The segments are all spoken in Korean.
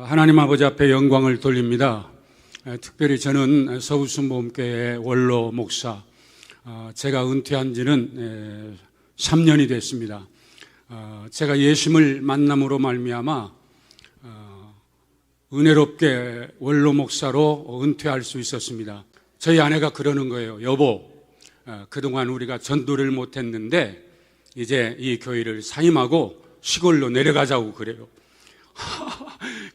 하나님 아버지 앞에 영광을 돌립니다. 특별히 저는 서울순복음교회 원로 목사, 제가 은퇴한 지는 3년이 됐습니다. 제가 예수님을 만남으로 말미암아 은혜롭게 원로 목사로 은퇴할 수 있었습니다. 저희 아내가 그러는 거예요. 여보, 그동안 우리가 전도를 못했는데 이제 이 교회를 사임하고 시골로 내려가자고 그래요.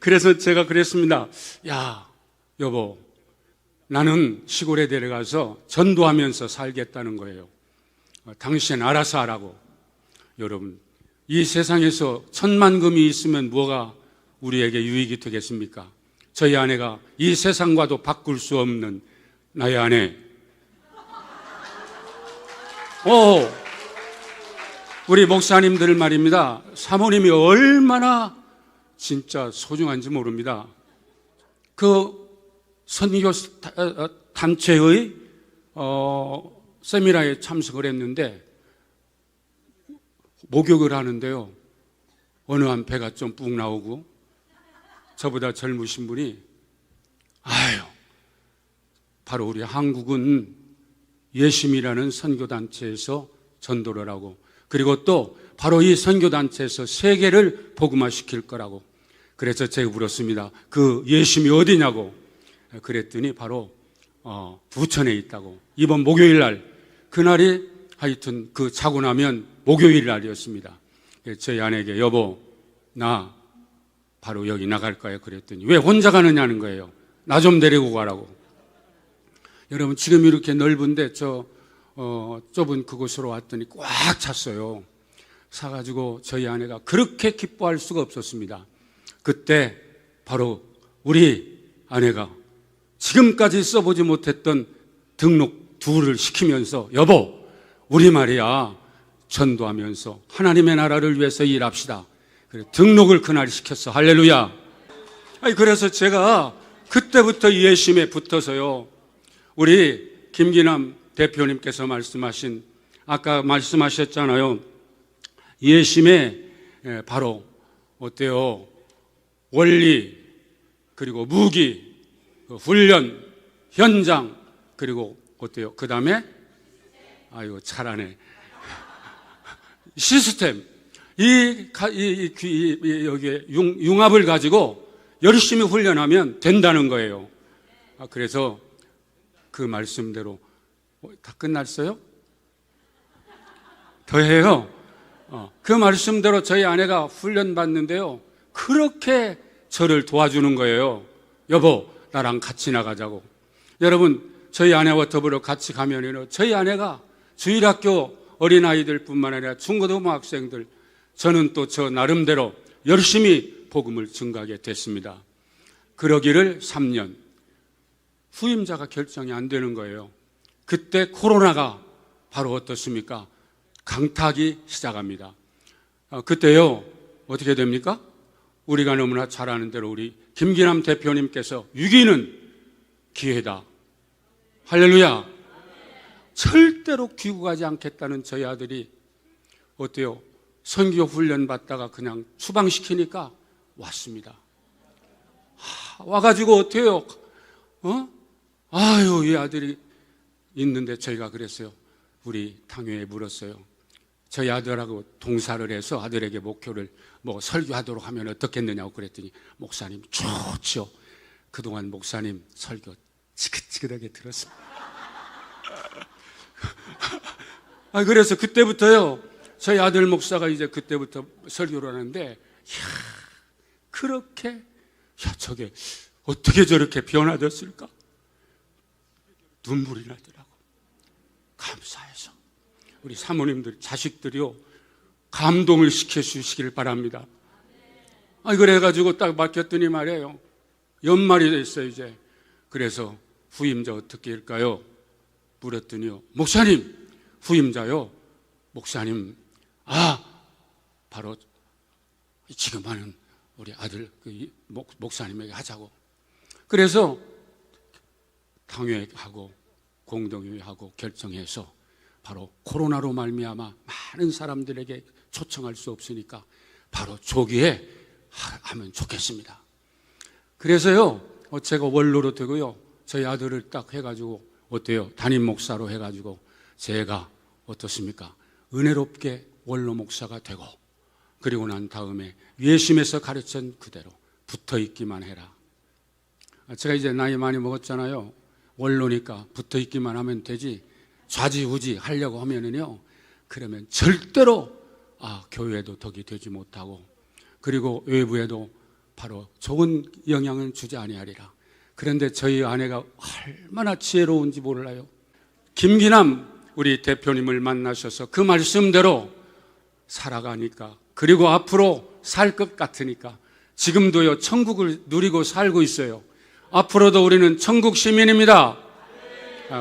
그래서 제가 그랬습니다. 야, 여보, 나는 시골에 내려가서 전도하면서 살겠다는 거예요. 당신 알아서 하라고. 여러분, 이 세상에서 천만금이 있으면 뭐가 우리에게 유익이 되겠습니까? 저희 아내가 이 세상과도 바꿀 수 없는 나의 아내. 우리 목사님들 말입니다. 사모님이 얼마나 진짜 소중한지 모릅니다. 그 선교 단체의 세미나에 참석을 했는데 목욕을 하는데요. 어느 한 배가 좀 뚝 나오고 저보다 젊으신 분이 바로 우리 한국은 예심이라는 선교단체에서 전도를 하고 그리고 또 바로 이 선교단체에서 세계를 복음화시킬 거라고. 그래서 제가 물었습니다. 그 예심이 어디냐고. 그랬더니 바로 부천에 있다고. 이번 목요일 날, 그날이 하여튼 그 자고 나면 목요일 날이었습니다. 저희 아내에게 여보, 나 바로 여기 나갈 거야 그랬더니 왜 혼자 가느냐는 거예요. 나 좀 데리고 가라고. 여러분, 지금 이렇게 넓은데 좁은 그곳으로 왔더니 꽉 찼어요. 사가지고 저희 아내가 그렇게 기뻐할 수가 없었습니다. 그때 바로 우리 아내가 지금까지 써보지 못했던 등록 둘을 시키면서 여보, 우리 말이야 전도하면서 하나님의 나라를 위해서 일합시다. 그래, 등록을 그날 시켰어. 할렐루야. 그래서 제가 그때부터 예심에 붙어서요. 우리 김기남 대표님께서 말씀하신, 아까 말씀하셨잖아요. 예심에 바로 어때요? 원리, 그리고 무기, 훈련, 현장, 그리고 어때요? 그 다음에 잘하네. 시스템. 여기에 융합을 가지고 열심히 훈련하면 된다는 거예요. 그래서 그 말씀대로 다 끝났어요? 더 해요? 그 말씀대로 저희 아내가 훈련 받는데요. 그렇게 저를 도와주는 거예요. 여보, 나랑 같이 나가자고. 여러분, 저희 아내와 더불어 같이 가면요. 저희 아내가 주일학교 어린아이들 뿐만 아니라 중고등학생들, 저는 또 저 나름대로 열심히 복음을 증거하게 됐습니다. 그러기를 3년. 후임자가 결정이 안 되는 거예요. 그때 코로나가 바로 어떻습니까? 강타기 시작합니다. 그때요, 어떻게 됩니까? 우리가 너무나 잘 아는 대로 우리 김기남 대표님께서 위기는 기회다. 할렐루야. 절대로 귀국하지 않겠다는 저희 아들이 어때요? 선교 훈련 받다가 그냥 추방시키니까 왔습니다. 와가지고 어때요? 이 아들이 있는데 저희가 그랬어요. 우리 당회에 물었어요. 저희 아들하고 동사를 해서 아들에게 목표를 설교하도록 하면 어떻겠느냐고 그랬더니 목사님 좋죠. 그동안 목사님 설교 지긋지긋하게 들었어요. 그래서 그때부터요. 저희 아들 목사가 이제 그때부터 설교를 하는데 그렇게 저게 어떻게 저렇게 변화됐을까? 눈물이 나더라고. 감사해서 우리 사모님들, 자식들이요, 감동을 시켜주시길 바랍니다. 그래가지고 딱 맡겼더니 말이에요. 연말이 됐어요, 이제. 그래서 후임자 어떻게 할까요? 물었더니요. 목사님, 후임자요. 목사님, 바로 지금 하는 우리 아들 목사님에게 하자고. 그래서 당회하고 공동회의하고 결정해서 바로 코로나로 말미암아 많은 사람들에게 초청할 수 없으니까 바로 조기에 하면 좋겠습니다. 그래서요, 제가 원로로 되고요, 저희 아들을 딱 해가지고, 어때요? 담임 목사로 해가지고, 제가 어떻습니까? 은혜롭게 원로 목사가 되고, 그리고 난 다음에 예수님에서 가르친 그대로 붙어 있기만 해라. 제가 이제 나이 많이 먹었잖아요. 원로니까 붙어 있기만 하면 되지, 좌지우지 하려고 하면은요, 그러면 절대로 교회에도 덕이 되지 못하고, 그리고 외부에도 바로 좋은 영향을 주지 아니하리라. 그런데 저희 아내가 얼마나 지혜로운지 몰라요. 김기남 우리 대표님을 만나셔서 그 말씀대로 살아가니까, 그리고 앞으로 살 것 같으니까 지금도요 천국을 누리고 살고 있어요. 앞으로도 우리는 천국 시민입니다.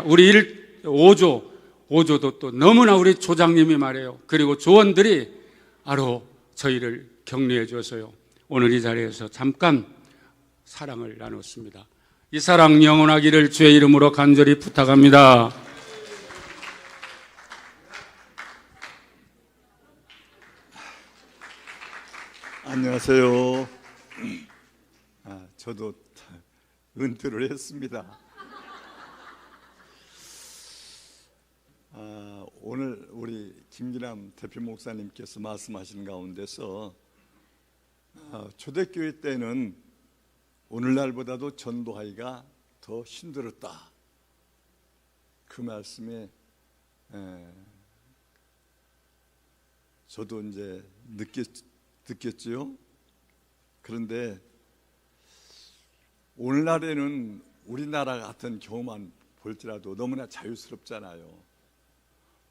우리 5조도 또 너무나 우리 조장님이 말해요. 그리고 조원들이 바로 저희를 격려해 줘서요, 오늘 이 자리에서 잠깐 사랑을 나눴습니다. 이 사랑 영원하기를 주의 이름으로 간절히 부탁합니다. 안녕하세요. 저도 은퇴를 했습니다. 오늘 우리 김기남 대표 목사님께서 말씀하시는 가운데서 초대교회 때는 오늘날보다도 전도하기가 더 힘들었다, 그 말씀에 저도 이제 듣겠지요. 그런데 오늘날에는 우리나라 같은 경우만 볼지라도 너무나 자유스럽잖아요.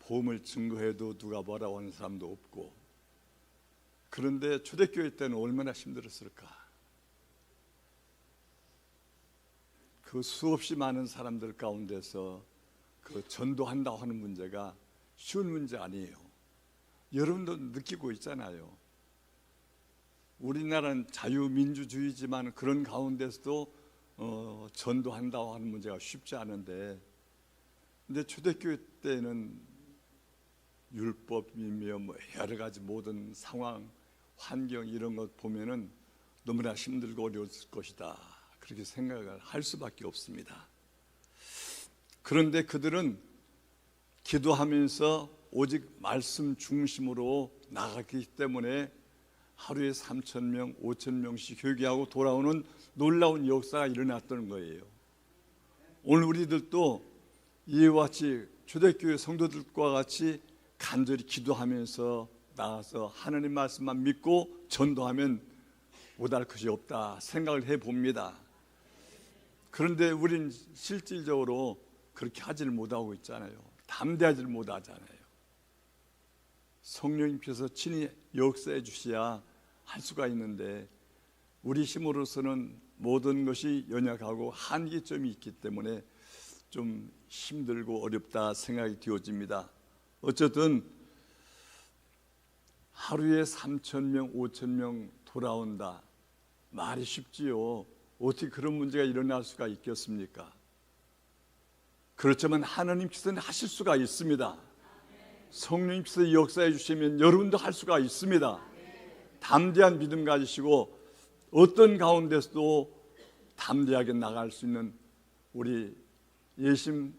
보험을 증거해도 누가 뭐라고 하는 사람도 없고. 그런데 초대교회 때는 얼마나 힘들었을까. 그 수없이 많은 사람들 가운데서 그 전도한다고 하는 문제가 쉬운 문제 아니에요. 여러분도 느끼고 있잖아요. 우리나라는 자유민주주의지만 그런 가운데서도 전도한다고 하는 문제가 쉽지 않은데, 근데 초대교회 때는 율법이며 뭐 여러 가지 모든 상황, 환경 이런 것 보면은 너무나 힘들고 어려웠을 것이다, 그렇게 생각을 할 수밖에 없습니다. 그런데 그들은 기도하면서 오직 말씀 중심으로 나가기 때문에 하루에 3,000명, 5,000명씩 회개하고 돌아오는 놀라운 역사가 일어났던 거예요. 오늘 우리들도 이와 같이 초대교회 성도들과 같이 간절히 기도하면서 나가서 하나님 말씀만 믿고 전도하면 못할 것이 없다 생각을 해봅니다. 그런데 우린 실질적으로 그렇게 하지를 못하고 있잖아요. 담대하지를 못하잖아요. 성령님께서 친히 역사해 주셔야 할 수가 있는데, 우리 힘으로서는 모든 것이 연약하고 한계점이 있기 때문에 좀 힘들고 어렵다 생각이 되어집니다. 어쨌든 하루에 3,000명, 5,000명 돌아온다, 말이 쉽지요. 어떻게 그런 문제가 일어날 수가 있겠습니까? 그렇지만 하나님께서는 하실 수가 있습니다. 성령님께서 역사해 주시면 여러분도 할 수가 있습니다. 담대한 믿음 가지시고 어떤 가운데서도 담대하게 나갈 수 있는 우리 예심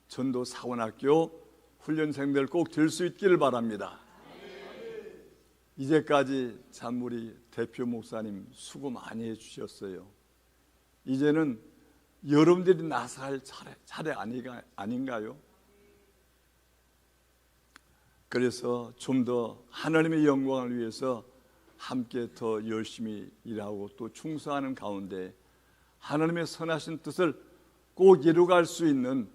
전도 사관학교 훈련생들 꼭 될 수 있기를 바랍니다. 이제까지 참 우리 대표 목사님 수고 많이 해주셨어요. 이제는 여러분들이 나서야 할 차례 아닌가요? 그래서 좀 더 하나님의 영광을 위해서 함께 더 열심히 일하고 또 충성하는 가운데 하나님의 선하신 뜻을 꼭 이루어갈 수 있는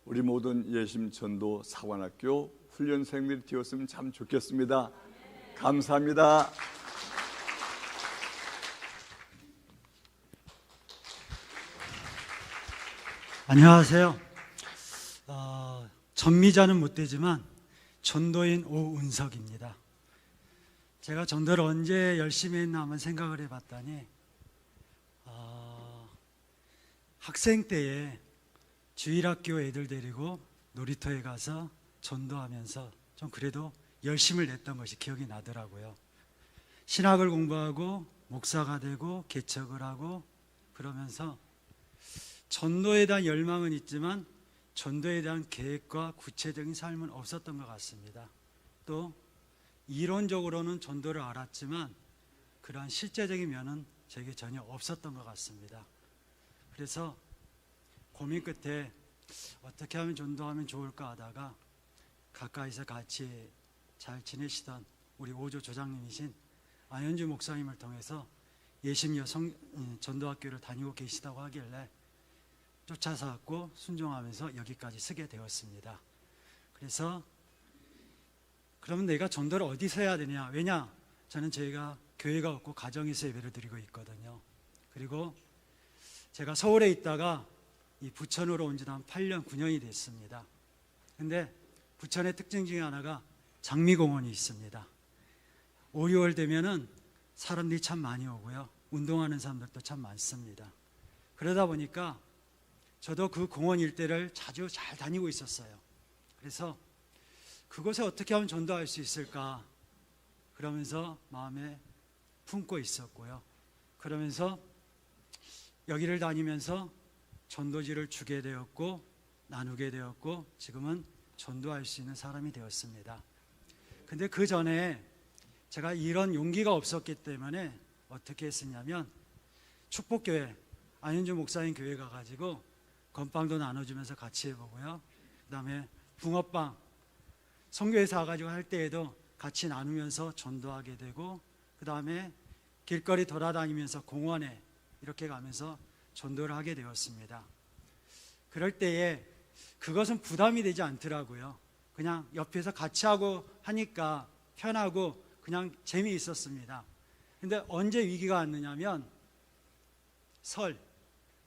우리 모든 예심 전도 사관학교 훈련생들이 되었으면 참 좋겠습니다. 감사합니다. 안녕하세요. 전미자는 못 되지만 전도인 오은석입니다. 제가 전도를 언제 열심히 했나 한번 생각을 해봤더니 학생 때에 주일학교 애들 데리고 놀이터에 가서 전도하면서 좀 그래도 열심을 냈던 것이 기억이 나더라고요. 신학을 공부하고 목사가 되고 개척을 하고 그러면서 전도에 대한 열망은 있지만 전도에 대한 계획과 구체적인 삶은 없었던 것 같습니다. 또 이론적으로는 전도를 알았지만 그러한 실제적인 면은 제게 전혀 없었던 것 같습니다. 그래서 고민 끝에 어떻게 하면 전도하면 좋을까 하다가 가까이서 같이 잘 지내시던 우리 5조 조장님이신 안현주 목사님을 통해서 예심여 전도학교를 다니고 계시다고 하길래 쫓아서 왔고 순종하면서 여기까지 서게 되었습니다. 그래서 그러면 내가 전도를 어디서 해야 되냐? 왜냐? 저는 저희가 교회가 없고 가정에서 예배를 드리고 있거든요. 그리고 제가 서울에 있다가 이 부천으로 온 지도 한 8년, 9년이 됐습니다. 근데 부천의 특징 중에 하나가 장미공원이 있습니다. 5, 6월 되면은 사람들이 참 많이 오고요. 운동하는 사람들도 참 많습니다. 그러다 보니까 저도 그 공원 일대를 자주 잘 다니고 있었어요. 그래서 그곳에 어떻게 하면 전도할 수 있을까? 그러면서 마음에 품고 있었고요. 그러면서 여기를 다니면서 전도지를 주게 되었고 나누게 되었고 지금은 전도할 수 있는 사람이 되었습니다. 근데 그 전에 제가 이런 용기가 없었기 때문에 어떻게 했었냐면 축복교회 안현주 목사님 교회 가가지고 건빵도 나눠주면서 같이 해보고요. 그 다음에 붕어빵 선교회에서 와가지고 할 때에도 같이 나누면서 전도하게 되고 그 다음에 길거리 돌아다니면서 공원에 이렇게 가면서 전도를 하게 되었습니다. 그럴 때에 그것은 부담이 되지 않더라고요. 그냥 옆에서 같이 하고 하니까 편하고 그냥 재미있었습니다. 근데 언제 위기가 왔느냐면 설,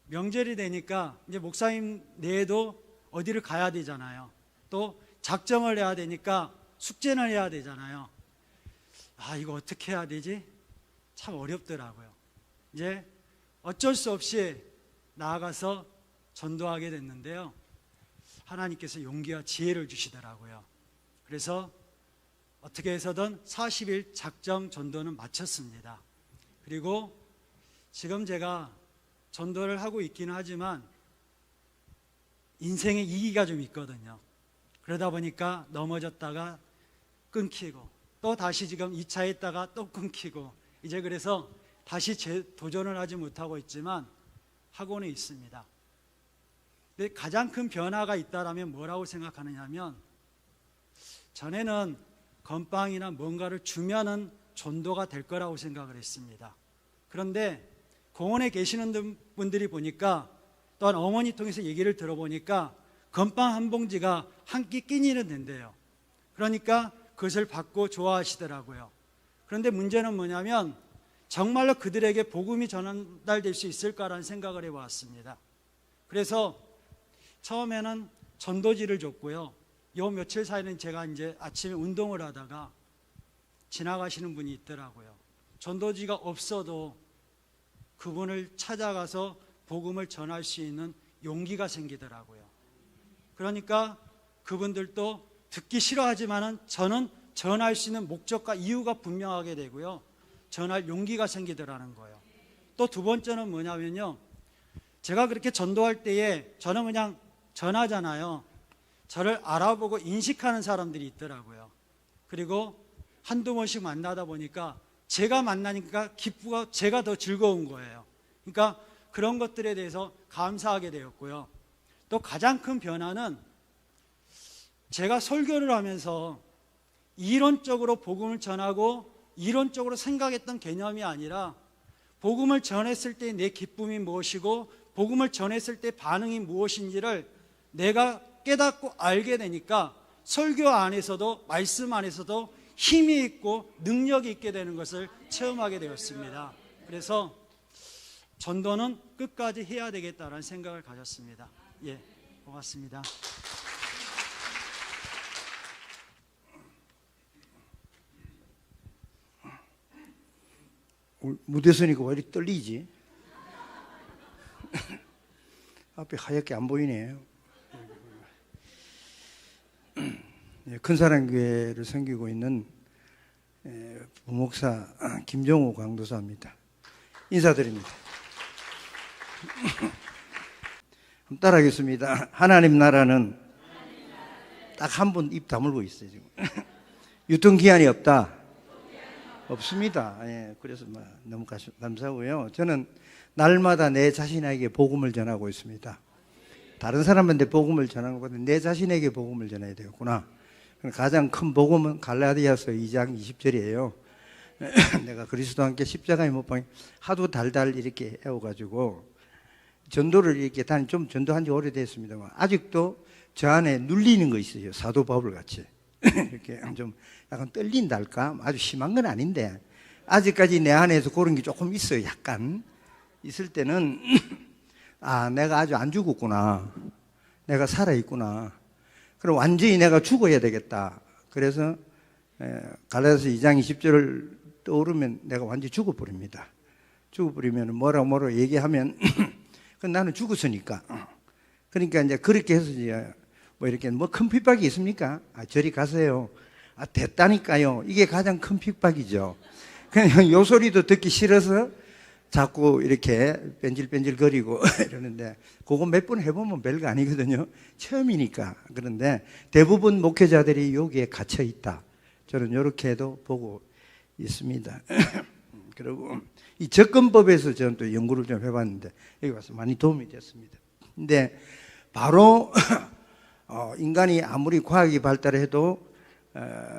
명절이 되니까 이제 목사님 내에도 어디를 가야 되잖아요. 또 작정을 해야 되니까 숙제를 해야 되잖아요. 아, 이거 어떻게 해야 되지? 참 어렵더라고요. 이제 어쩔 수 없이 나아가서 전도하게 됐는데요. 하나님께서 용기와 지혜를 주시더라고요. 그래서 어떻게 해서든 40일 작정 전도는 마쳤습니다. 그리고 지금 제가 전도를 하고 있기는 하지만 인생의 이기가 좀 있거든요. 그러다 보니까 넘어졌다가 끊기고 또 다시 지금 2차 했다가 또 끊기고 이제 그래서 다시 도전을 하지 못하고 있지만 하고는 있습니다. 근데 가장 큰 변화가 있다라면 뭐라고 생각하느냐면 전에는 건빵이나 뭔가를 주면은 전도가 될 거라고 생각을 했습니다. 그런데 공원에 계시는 분들이 보니까 또한 어머니 통해서 얘기를 들어보니까 건빵 한 봉지가 한 끼 끼니는 된대요. 그러니까 그것을 받고 좋아하시더라고요. 그런데 문제는 뭐냐면 정말로 그들에게 복음이 전달될 수 있을까라는 생각을 해봤습니다. 그래서 처음에는 전도지를 줬고요. 요 며칠 사이는 제가 이제 아침에 운동을 하다가 지나가시는 분이 있더라고요. 전도지가 없어도 그분을 찾아가서 복음을 전할 수 있는 용기가 생기더라고요. 그러니까 그분들도 듣기 싫어하지만은 저는 전할 수 있는 목적과 이유가 분명하게 되고요. 전할 용기가 생기더라는 거예요. 또 두 번째는 뭐냐면요. 제가 그렇게 전도할 때에 저는 그냥 전하잖아요. 저를 알아보고 인식하는 사람들이 있더라고요. 그리고 한두 번씩 만나다 보니까 제가 만나니까 기쁘고 제가 더 즐거운 거예요. 그러니까 그런 것들에 대해서 감사하게 되었고요. 또 가장 큰 변화는 제가 설교를 하면서 이론적으로 복음을 전하고 이론적으로 생각했던 개념이 아니라 복음을 전했을 때 내 기쁨이 무엇이고 복음을 전했을 때 반응이 무엇인지를 내가 깨닫고 알게 되니까 설교 안에서도 말씀 안에서도 힘이 있고 능력이 있게 되는 것을 체험하게 되었습니다. 그래서 전도는 끝까지 해야 되겠다는 생각을 가졌습니다. 예, 고맙습니다. 무대 서니까 왜 이렇게 떨리지? 앞에 하얗게 안 보이네요. 큰사랑교회를 섬기고 있는 부목사 김정호 강도사입니다. 인사드립니다. 따라하겠습니다. 하나님 나라는 딱 한 번 입 다물고 있어요, 지금. 유통기한이 없다. 없습니다. 예, 그래서 너무 감사하고요. 저는 날마다 내 자신에게 복음을 전하고 있습니다. 다른 사람한테 복음을 전하는 것보다 내 자신에게 복음을 전해야 되겠구나. 가장 큰 복음은 갈라디아서 2장 20절이에요. 내가 그리스도와 함께 십자가에 못 박혀 하도 달달 이렇게 애워가지고 전도를 이렇게 좀 전도한 지 오래됐습니다만 아직도 저 안에 눌리는 거 있어요. 사도 바울 같이. 이렇게 좀 약간 떨린달까? 아주 심한 건 아닌데 아직까지 내 안에서 그런 게 조금 있어요. 약간 있을 때는 아, 내가 아주 안 죽었구나. 내가 살아있구나. 그럼 완전히 내가 죽어야 되겠다. 그래서 갈라디아서 2장 20절을 떠오르면 내가 완전히 죽어버립니다. 죽어버리면 뭐라 얘기하면 그건 나는 죽었으니까. 그러니까 이제 그렇게 해서 이제 뭐 이렇게 뭐 큰 핍박이 있습니까? 아, 저리 가세요. 아, 됐다니까요. 이게 가장 큰 핍박이죠. 그냥 요 소리도 듣기 싫어서 자꾸 이렇게 뺀질뺀질 거리고 이러는데 그거 몇 번 해보면 별거 아니거든요. 처음이니까. 그런데 대부분 목회자들이 여기에 갇혀 있다. 저는 이렇게도 보고 있습니다. 그리고 이 접근법에서 저는 또 연구를 좀 해봤는데 여기 와서 많이 도움이 됐습니다. 근데 바로 인간이 아무리 과학이 발달해도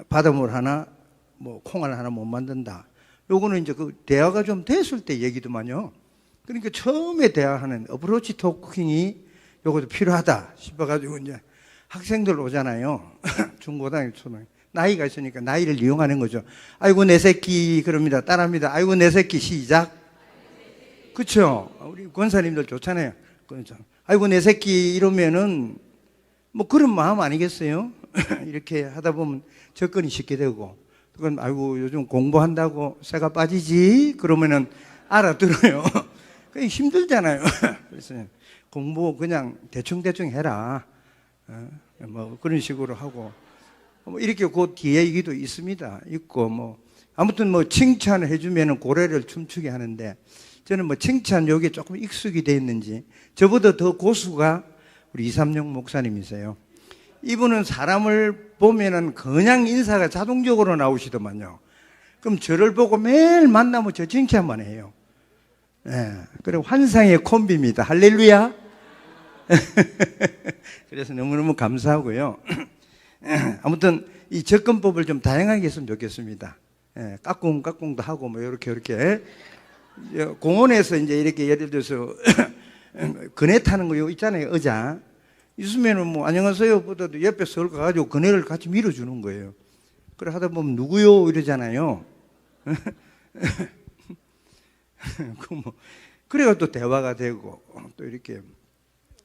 바닷물 하나 뭐 콩알 하나 못 만든다. 요거는 이제 그 대화가 좀 됐을 때 얘기더만요. 그러니까 처음에 대화하는 어프로치 토킹이 요것도 필요하다 싶어가지고 이제 학생들 오잖아요. 중고등학교, 초등학교. 나이가 있으니까 나이를 이용하는 거죠. 아이고, 내 새끼, 그럽니다. 따라합니다. 아이고, 내 새끼, 시작. 그쵸? 우리 권사님들 좋잖아요. 그렇죠. 아이고, 내 새끼, 이러면은 뭐 그런 마음 아니겠어요? 이렇게 하다 보면 접근이 쉽게 되고. 그건 아이고 요즘 공부한다고 새가 빠지지? 그러면은 알아들어요. 그게 힘들잖아요. 그래서 공부 그냥 대충 해라. 뭐 그런 식으로 하고 뭐 이렇게 그 뒤에 얘기도 있습니다. 있고 뭐 아무튼 뭐 칭찬을 해주면은 고래를 춤추게 하는데 저는 뭐 칭찬 요게 조금 익숙이 돼 있는지 저보다 더 고수가 우리 이삼용 목사님이세요. 이분은 사람을 보면은 그냥 인사가 자동적으로 나오시더만요. 그럼 저를 보고 매일 만나면 저 칭찬만 해요. 예. 그리고 환상의 콤비입니다. 할렐루야. 그래서 너무너무 감사하고요. 아무튼 이 접근법을 좀 다양하게 했으면 좋겠습니다. 예. 까꿍도 하고 뭐 이렇게 공원에서 이제 이렇게 예를 들어서 그네 타는 거 있잖아요. 의자. 있으면은 뭐 안녕하세요 보다도 옆에 서울 가가지고 그네를 같이 밀어주는 거예요. 그래 하다 보면 누구요 이러잖아요. 그래가 또 대화가 되고 또 이렇게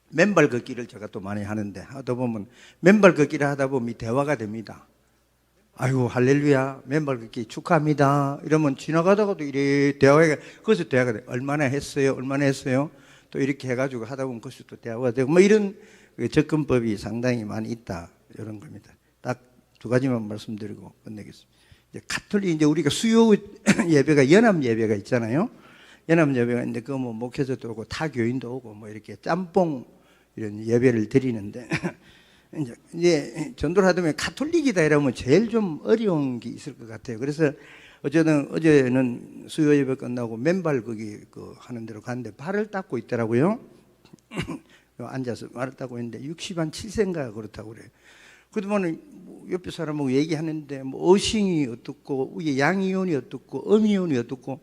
맨발 걷기를 제가 또 많이 하는데 하다 보면 맨발 걷기를 하다 보면 대화가 됩니다. 아이고 할렐루야 맨발 걷기 축하합니다. 이러면 지나가다가도 이래 대화가 거기서 대화가 돼. 얼마나 했어요? 또 이렇게 해가지고 하다 보면 거기서 또 대화가 되고 뭐 이런 접근법이 상당히 많이 있다 이런 겁니다. 딱 두 가지만 말씀드리고 끝내겠습니다. 이제 가톨릭 이제 우리가 수요 예배가 연합 예배가 있잖아요. 연합 예배가 있는데 그 뭐 목회자도 오고 타 교인도 오고 뭐 이렇게 짬뽕 이런 예배를 드리는데 이제 전도를 하다 보면 가톨릭이다 이러면 제일 좀 어려운 게 있을 것 같아요. 그래서 어제는 수요 예배 끝나고 맨발 거기 하는 데로 갔는데 발을 닦고 있더라고요. 앉아서 말을 따고 있는데 60한 7세인가 그렇다고 그래요. 그러면 옆에 사람하고 얘기하는데 뭐 어싱이 어떻고 이게 양이온이 어떻고 음이온이 어떻고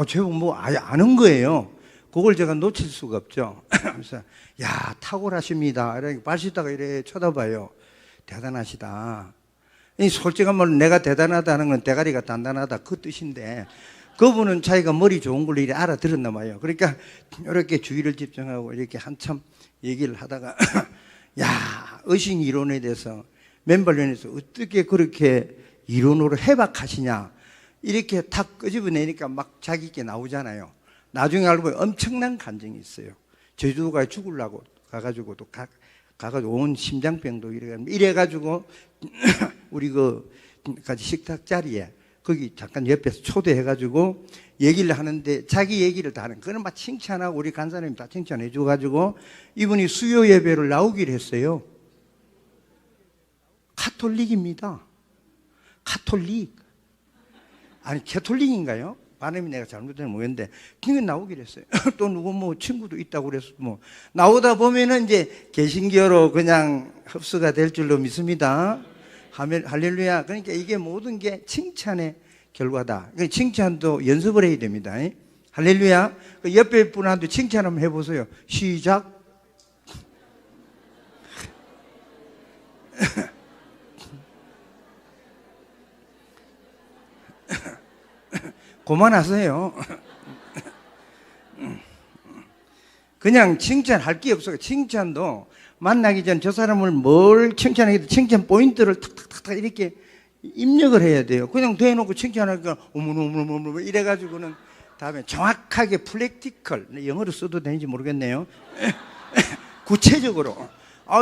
제법 뭐 아예 아는 거예요. 그걸 제가 놓칠 수가 없죠. 그래서 야 탁월하십니다. 이렇게 발시다가 이래 쳐다봐요. 대단하시다. 이 솔직한 말로 내가 대단하다는 건 대가리가 단단하다 그 뜻인데 그분은 자기가 머리 좋은 걸 이래 알아들었나 봐요. 그러니까 이렇게 주의를 집중하고 이렇게 한참 얘기를 하다가 야 의식 이론에 대해서 맨발론에서 어떻게 그렇게 이론으로 해박하시냐 이렇게 탁 끄집어내니까 막 자기께 나오잖아요. 나중에 알고 보면 엄청난 간증이 있어요. 제주도가 죽으려고 가가지고도 가가지고 온 심장병도 이래가지고 우리 같이 식탁 자리에 거기 잠깐 옆에서 초대해가지고 얘기를 하는데 자기 얘기를 다 하는, 그건 막 칭찬하고 우리 간사님이 다 칭찬해줘가지고 이분이 수요 예배를 나오기로 했어요. 카톨릭입니다. 카톨릭. 아니, 캐톨릭인가요? 발음이 내가 잘못되면 모르겠는데, 그게 나오기로 했어요. 또 누구 뭐 친구도 있다고 그래서 뭐. 나오다 보면은 이제 개신교로 그냥 흡수가 될 줄로 믿습니다. 할렐루야. 그러니까 이게 모든 게 칭찬의 결과다. 그러니까 칭찬도 연습을 해야 됩니다. 할렐루야. 그 옆에 분한테 칭찬 한번 해보세요. 시작. 그만하세요. 그냥 칭찬할 게 없어요. 칭찬도 만나기 전 저 사람을 뭘 칭찬하겠다, 칭찬 포인트를 탁탁탁탁 이렇게 입력을 해야 돼요. 그냥 대놓고 칭찬하니까 어머머머머머 이래가지고는 다음에 정확하게 프랙티컬, 영어로 써도 되는지 모르겠네요. 구체적으로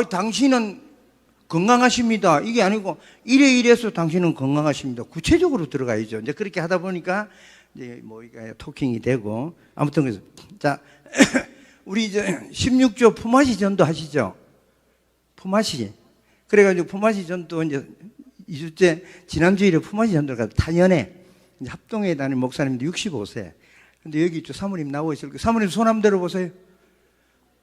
당신은 건강하십니다. 이게 아니고 이래서 당신은 건강하십니다. 구체적으로 들어가야죠. 이제 그렇게 하다 보니까 이제 뭐 토킹이 되고 아무튼 그래서 자 우리 이제 16조 품앗이 전도 하시죠. 품앗이. 그래가지고 품앗이 전도 이제 2주째 지난주일에 품앗이 전도가 탄현에 합동회에 다니는 목사님도 65세. 근데 여기 있죠. 사모님 나오실 거예요. 사모님 손 한번 들어보세요.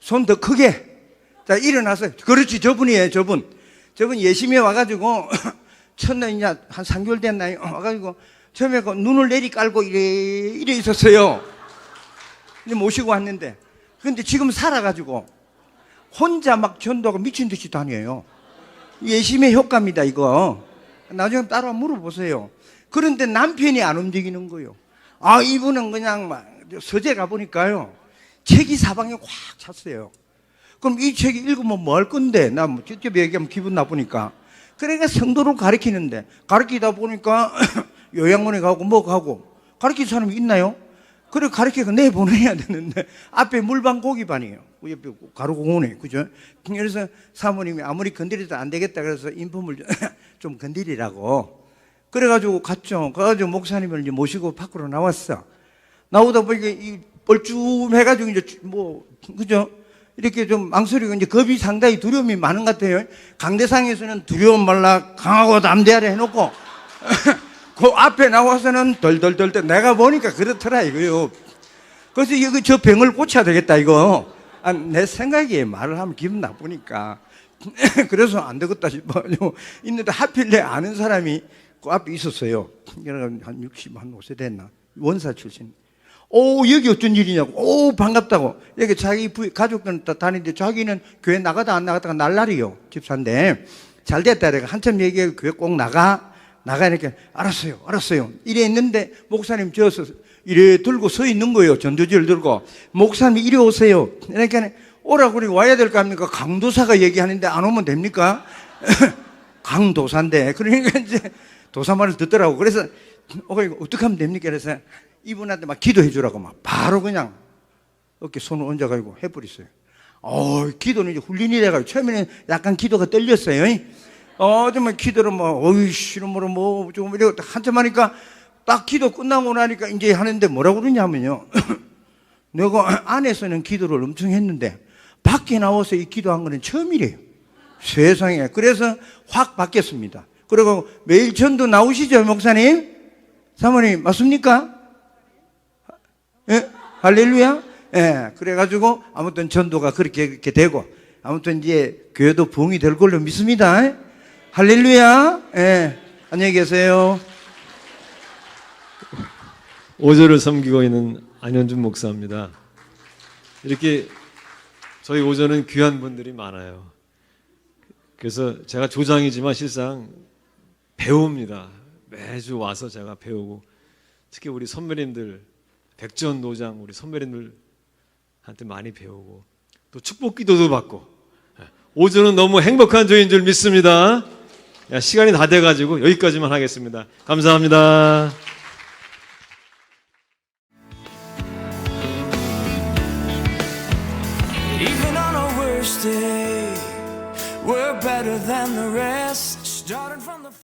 손 더 크게. 자, 일어나세요. 그렇지, 저분이에요, 저분. 저분 예심에 와가지고, 첫날 이제 한 3개월 됐나요? 와가지고, 처음에 그 눈을 내리 깔고 이래 있었어요. 이제 모시고 왔는데. 근데 지금 살아가지고, 혼자 막 전도하고 미친 듯이 다녀요. 예심의 효과입니다, 이거. 나중에 따라 물어보세요. 그런데 남편이 안 움직이는 거예요. 이분은 그냥 막 서재 가보니까요. 책이 사방에 확 찼어요. 그럼 이 책이 읽으면 뭐 할 건데? 나 뭐 직접 얘기하면 기분 나쁘니까. 그러니까 성도를 가르치는데, 가르치다 보니까 요양원에 가고 뭐 가고, 가르칠 사람이 있나요? 그래, 가르치고 내보내야 되는데, 앞에 물반 고기반이에요. 옆에 가루공원에, 그죠? 그래서 사모님이 아무리 건드려도 안 되겠다 그래서 인품을 좀 건드리라고. 그래가지고 갔죠. 그래가지고 목사님을 이제 모시고 밖으로 나왔어. 나오다 보니까 이 뻘쭘해가지고 이제 뭐, 그죠? 이렇게 좀 망설이고 이제 겁이 상당히 두려움이 많은 것 같아요. 강대상에서는 두려움 말라 강하고 담대하라 해놓고 그 앞에 나와서는 덜덜덜덜 내가 보니까 그렇더라 이거요. 그래서 이거 저 병을 고쳐야 되겠다 이거. 내 생각에 말을 하면 기분 나쁘니까 그래서 안 되겠다 싶어. 있는데 하필 내 아는 사람이 그 앞에 있었어요. 한 60, 한 5세 됐나? 원사 출신. 여기 어쩐 일이냐고. 반갑다고. 여기 자기 가족들은 다 다니는데 자기는 교회 나가다 안 나갔다가 날라리요. 집사인데. 잘 됐다. 내가 한참 얘기해. 교회 꼭 나가니까 알았어요. 이래 있는데 목사님 저서 이래 들고 서 있는 거예요. 전도지를 들고. 목사님이 이래 오세요. 그러니까 오라고 그러니 와야 될 거 아닙니까? 강도사가 얘기하는데 안 오면 됩니까? 강도사인데. 그러니까 이제 도사 말을 듣더라고. 그래서 어떻게 하면 됩니까? 그래서 이분한테 막 기도해 주라고 막 바로 그냥 어깨 손을 얹어가지고 해버렸어요. 기도는 이제 훈련이 돼가지고 처음에는 약간 기도가 떨렸어요. 정말 기도를 이러므로 뭐, 조금 이러고 한참 하니까 딱 기도 끝나고 나니까 이제 하는데 뭐라고 그러냐면요. 내가 안에서는 기도를 엄청 했는데 밖에 나와서 이 기도한 거는 처음이래요. 세상에. 그래서 확 바뀌었습니다. 그리고 매일 전도 나오시죠, 목사님? 사모님, 맞습니까? 예? 할렐루야? 예. 그래가지고 아무튼 전도가 그렇게 되고 아무튼 이제 교회도 부흥이 될 걸로 믿습니다. 할렐루야? 예. 안녕히 계세요. 5절을 섬기고 있는 안현준 목사입니다. 이렇게 저희 5절은 귀한 분들이 많아요. 그래서 제가 조장이지만 실상 배웁니다. 매주 와서 제가 배우고 특히 우리 선배님들 백전 노장 우리 선배님들한테 많이 배우고 또 축복 기도도 받고 5절은 너무 행복한 조인 줄 믿습니다. 시간이 다 돼가지고 여기까지만 하겠습니다. 감사합니다.